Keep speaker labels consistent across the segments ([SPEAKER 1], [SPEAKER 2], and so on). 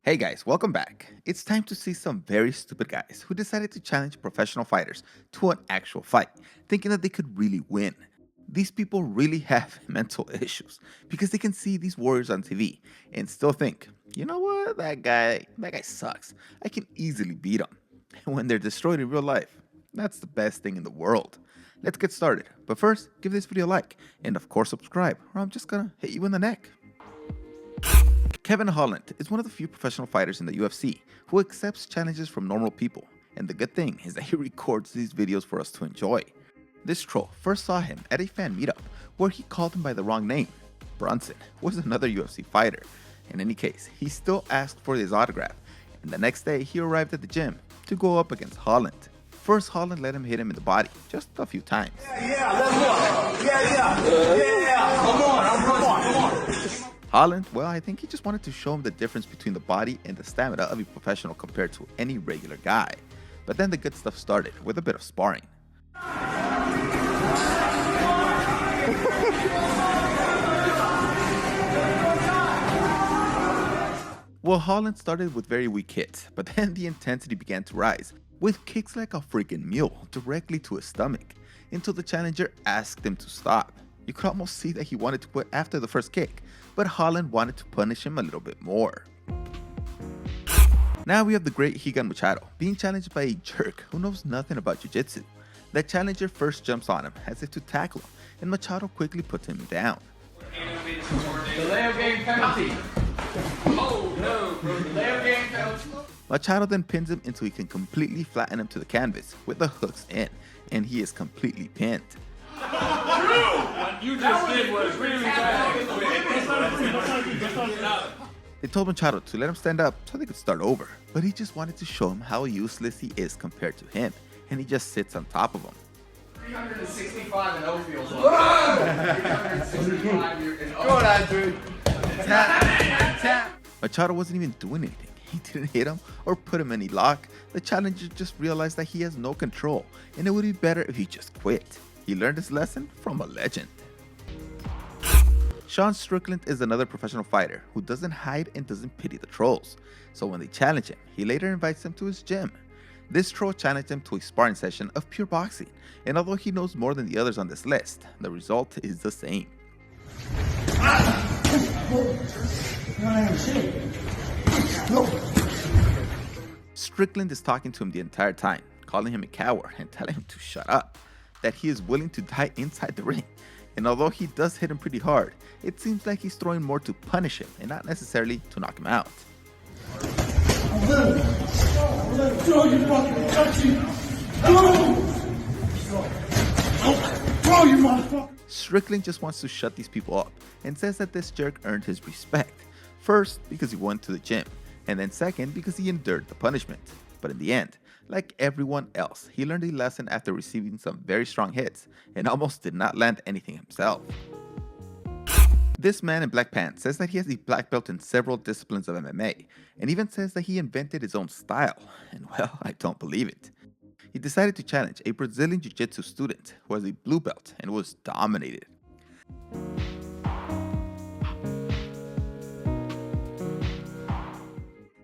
[SPEAKER 1] Hey guys, welcome back. It's time to see some very stupid guys who decided to challenge professional fighters to an actual fight, thinking that they could really win. These people really have mental issues because they can see these warriors on TV and still think, you know what, that guy sucks. I can easily beat him. And when they're destroyed in real life, that's the best thing in the world. Let's get started. But first, give this video a like and of course subscribe, or I'm just gonna hit you in the neck. Kevin Holland is one of the few professional fighters in the UFC who accepts challenges from normal people, and the good thing is that he records these videos for us to enjoy. This troll first saw him at a fan meetup where he called him by the wrong name. Brunson was another UFC fighter. In any case, he still asked for his autograph, and the next day he arrived at the gym to go up against Holland. First, Holland let him hit him in the body just a few times.
[SPEAKER 2] Yeah, let's go. Yeah. Come on.
[SPEAKER 1] Holland, well, I think he just wanted to show him the difference between the body and the stamina of a professional compared to any regular guy. But then the good stuff started with a bit of sparring. Well, Holland started with very weak hits, but then the intensity began to rise, with kicks like a freaking mule directly to his stomach, until the challenger asked him to stop. You could almost see that he wanted to quit after the first kick, but Holland wanted to punish him a little bit more. Now we have the great Higan Machado being challenged by a jerk who knows nothing about jiu-jitsu. The challenger first jumps on him as if to tackle him, and Machado quickly puts him down.
[SPEAKER 3] The layup game penalty. Oh no, bro. The layup game penalty.
[SPEAKER 1] Machado then pins him until he can completely flatten him to the canvas with the hooks in, and he is completely pinned.
[SPEAKER 3] What you just did was really bad.
[SPEAKER 1] They told Machado to let him stand up so they could start over, but he just wanted to show him how useless he is compared to him, and he just sits on top of him.
[SPEAKER 3] 365 and O feels like 365 and O. Go on, dude.
[SPEAKER 1] Tap. Machado wasn't even doing anything. He didn't hit him or put him in any lock. The challenger just realized that he has no control, and it would be better if he just quit. He learned his lesson from a legend. Strickland is another professional fighter who doesn't hide and doesn't pity the trolls. So when they challenge him, he later invites them to his gym. This troll challenged him to a sparring session of pure boxing, and although he knows more than the others on this list, the result is the same. Strickland is talking to him the entire time, calling him a coward and telling him to shut up, that he is willing to die inside the ring. And although he does hit him pretty hard, it seems like he's throwing more to punish him and not necessarily to knock him out. Strickland just wants to shut these people up and says that this jerk earned his respect. First, because he went to the gym, and then second, because he endured the punishment. But in the end, like everyone else, he learned a lesson after receiving some very strong hits and almost did not land anything himself. This man in black pants says that he has a black belt in several disciplines of MMA, and even says that he invented his own style, and well, I don't believe it. He decided to challenge a Brazilian jiu-jitsu student who has a blue belt and was dominated.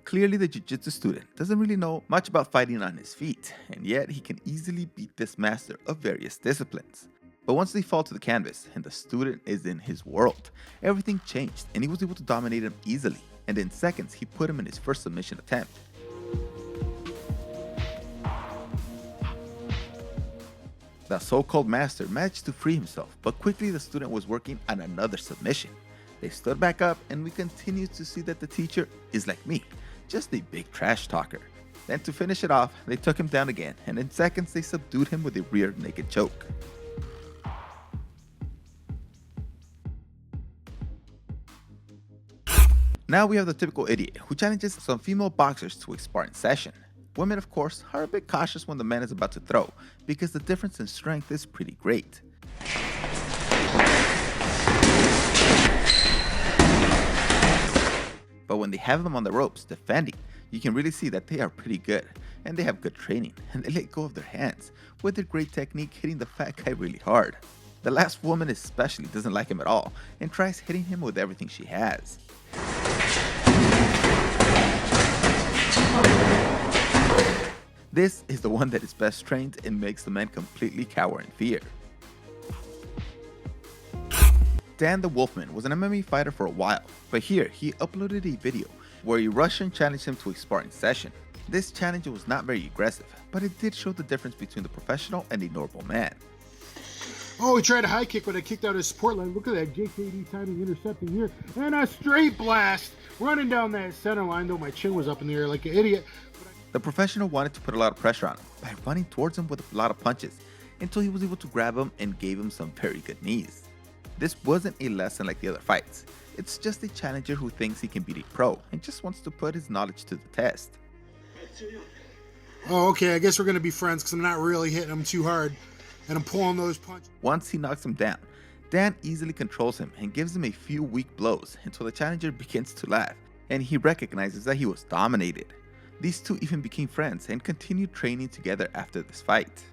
[SPEAKER 1] Clearly, the jiu-jitsu student doesn't really know much about fighting on his feet, and yet he can easily beat this master of various disciplines. But once they fall to the canvas and the student is in his world, everything changed and he was able to dominate him easily, and in seconds he put him in his first submission attempt. The so-called master managed to free himself, but quickly the student was working on another submission. They stood back up, and we continue to see that the teacher is like me, just a big trash talker. Then to finish it off, they took him down again, and in seconds they subdued him with a rear naked choke. Now we have the typical idiot who challenges some female boxers to a sparring session. Women, of course, are a bit cautious when the man is about to throw, because the difference in strength is pretty great. But when they have them on the ropes defending, you can really see that they are pretty good, and they have good training, and they let go of their hands, with their great technique hitting the fat guy really hard. The last woman especially doesn't like him at all, and tries hitting him with everything she has. This is the one that is best trained and makes the man completely cower in fear. Dan the Wolfman was an MMA fighter for a while, but here he uploaded a video where a Russian challenged him to a sparring session. This challenge was not very aggressive, but it did show the difference between the professional and a normal man.
[SPEAKER 4] Oh, he tried a high kick, but I kicked out his support line. Look at that JKD timing intercepting here. And a straight blast running down that center line, though my chin was up in the air like an idiot.
[SPEAKER 1] The professional wanted to put a lot of pressure on him by running towards him with a lot of punches until he was able to grab him and gave him some very good knees. This wasn't a lesson like the other fights. It's just a challenger who thinks he can beat a pro and just wants to put his knowledge to the test.
[SPEAKER 4] Oh, okay, I guess we're going to be friends because I'm not really hitting him too hard. And I'm pulling those punches.
[SPEAKER 1] Once he knocks him down, Dan easily controls him and gives him a few weak blows until the challenger begins to laugh and he recognizes that he was dominated. These two even became friends and continued training together after this fight.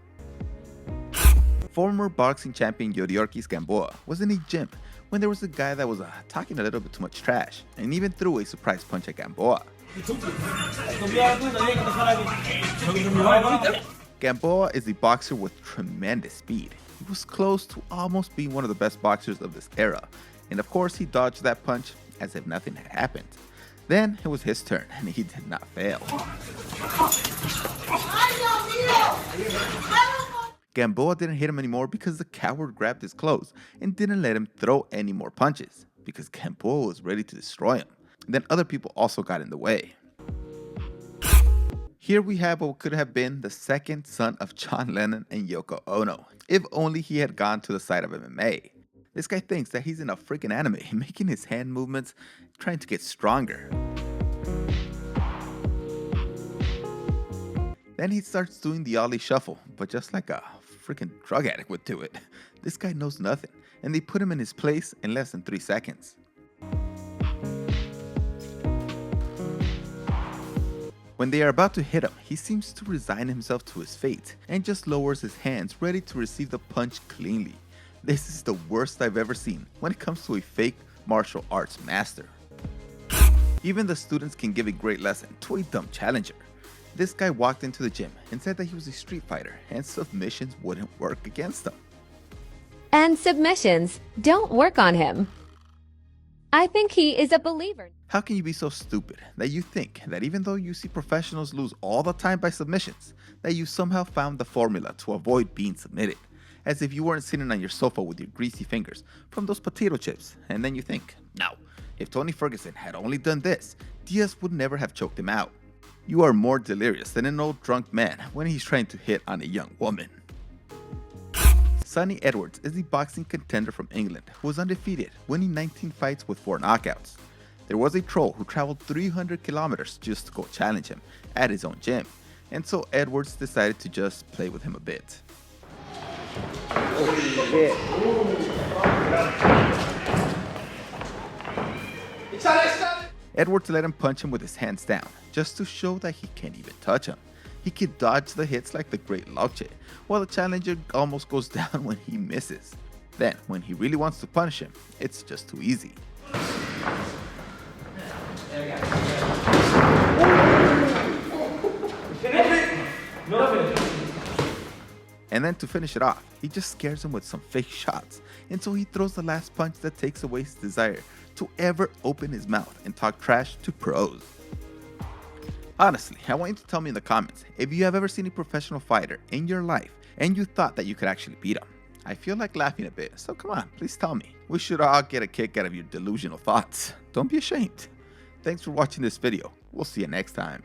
[SPEAKER 1] Former boxing champion Yuriorkis Gamboa was in a gym when there was a guy that was talking a little bit too much trash and even threw a surprise punch at Gamboa. Gamboa is a boxer with tremendous speed. He was close to almost being one of the best boxers of this era, and of course he dodged that punch as if nothing had happened. Then it was his turn, and he did not fail. Gamboa didn't hit him anymore because the coward grabbed his clothes and didn't let him throw any more punches, because Gamboa was ready to destroy him. Then other people also got in the way. Here we have what could have been the second son of John Lennon and Yoko Ono, if only he had gone to the side of MMA. This guy thinks that he's in a freaking anime, making his hand movements, trying to get stronger. Then he starts doing the ollie shuffle, but just like a freaking drug addict would do it. This guy knows nothing, and they put him in his place in less than 3 seconds. When they are about to hit him, he seems to resign himself to his fate and just lowers his hands ready to receive the punch cleanly. This is the worst I've ever seen when it comes to a fake martial arts master. Even the students can give a great lesson to a dumb challenger. This guy walked into the gym and said that he was a street fighter and submissions wouldn't work against him.
[SPEAKER 5] And submissions don't work on him. I think he is a believer.
[SPEAKER 1] How can you be so stupid that you think that even though you see professionals lose all the time by submissions, that you somehow found the formula to avoid being submitted? As if you weren't sitting on your sofa with your greasy fingers from those potato chips, and then you think, no, if Tony Ferguson had only done this, Diaz would never have choked him out. You are more delirious than an old drunk man when he's trying to hit on a young woman. Sonny Edwards is the boxing contender from England who was undefeated, winning 19 fights with 4 knockouts. There was a troll who traveled 300 kilometers just to go challenge him at his own gym, and so Edwards decided to just play with him a bit. Edwards let him punch him with his hands down, just to show that he can't even touch him. He can dodge the hits like the great Lauche, while the challenger almost goes down when he misses. Then, when he really wants to punish him, it's just too easy. And then to finish it off, he just scares him with some fake shots until he throws the last punch that takes away his desire to ever open his mouth and talk trash to pros. Honestly, I want you to tell me in the comments if you have ever seen a professional fighter in your life and you thought that you could actually beat him. I feel like laughing a bit, so come on, please tell me. We should all get a kick out of your delusional thoughts. Don't be ashamed. Thanks for watching this video. We'll see you next time.